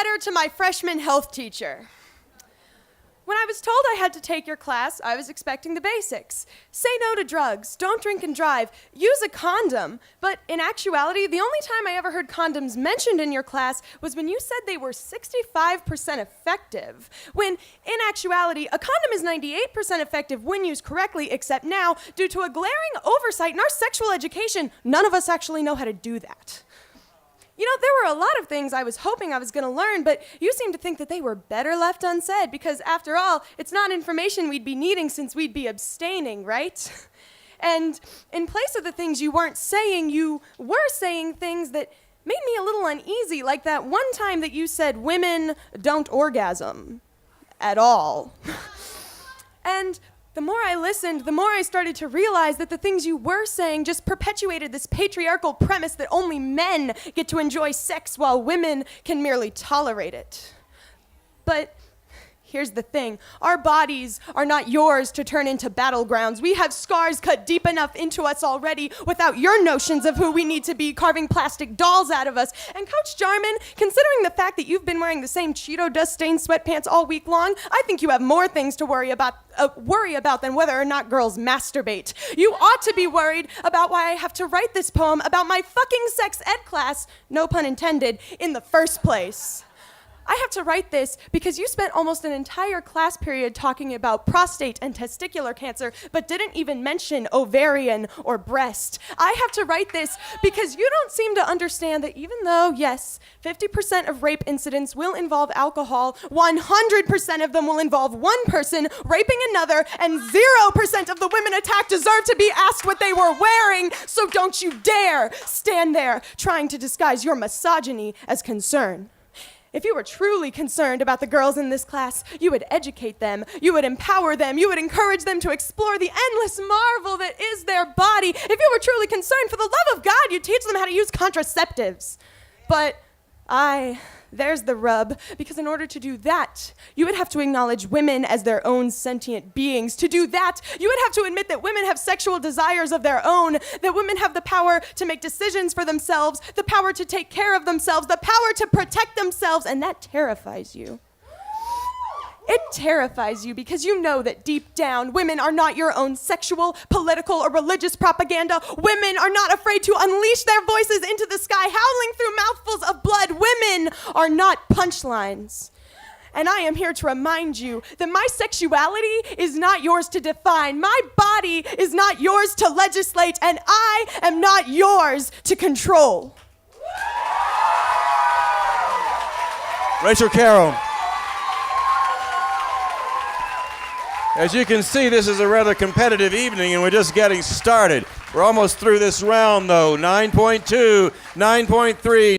letter to my freshman health teacher. When I was told I had to take your class, I was expecting the basics. Say no to drugs, don't drink and drive, use a condom. But in actuality, the only time I ever heard condoms mentioned in your class was when you said they were 65% effective. When, in actuality, a condom is 98% effective when used correctly, except now, due to a glaring oversight in our sexual education, none of us actually know how to do that. You know, there were a lot of things I was hoping I was going to learn, but you seem to think that they were better left unsaid because, after all, it's not information we'd be needing since we'd be abstaining, right? And in place of the things you weren't saying, you were saying things that made me a little uneasy, like that one time that you said women don't orgasm at all. And the more I listened, the more I started to realize that the things you were saying just perpetuated this patriarchal premise that only men get to enjoy sex while women can merely tolerate it. But here's the thing. Our bodies are not yours to turn into battlegrounds. We have scars cut deep enough into us already without your notions of who we need to be carving plastic dolls out of us. And Coach Jarman, considering the fact that you've been wearing the same Cheeto dust-stained sweatpants all week long, I think you have more things to worry about than whether or not girls masturbate. You ought to be worried about why I have to write this poem about my fucking sex ed class, no pun intended, in the first place. I have to write this because you spent almost an entire class period talking about prostate and testicular cancer, but didn't even mention ovarian or breast. I have to write this because you don't seem to understand that even though, yes, 50% of rape incidents will involve alcohol, 100% of them will involve one person raping another, and 0% of the women attacked deserve to be asked what they were wearing, so don't you dare stand there trying to disguise your misogyny as concern. If you were truly concerned about the girls in this class, you would educate them, you would empower them, you would encourage them to explore the endless marvel that is their body. If you were truly concerned, for the love of God, you'd teach them how to use contraceptives. But there's the rub, because in order to do that, you would have to acknowledge women as their own sentient beings. To do that, you would have to admit that women have sexual desires of their own, that women have the power to make decisions for themselves, the power to take care of themselves, the power to protect themselves, and that terrifies you. It terrifies you because you know that deep down, women are not your own sexual, political, or religious propaganda. Women are not afraid to unleash their voices into the sky, howling through mouthfuls of blood. Women are not punchlines. And I am here to remind you that my sexuality is not yours to define. My body is not yours to legislate, and I am not yours to control. Rachel Carroll. As you can see, this is a rather competitive evening, and we're just getting started. We're almost through this round, though. 9.2, 9.3.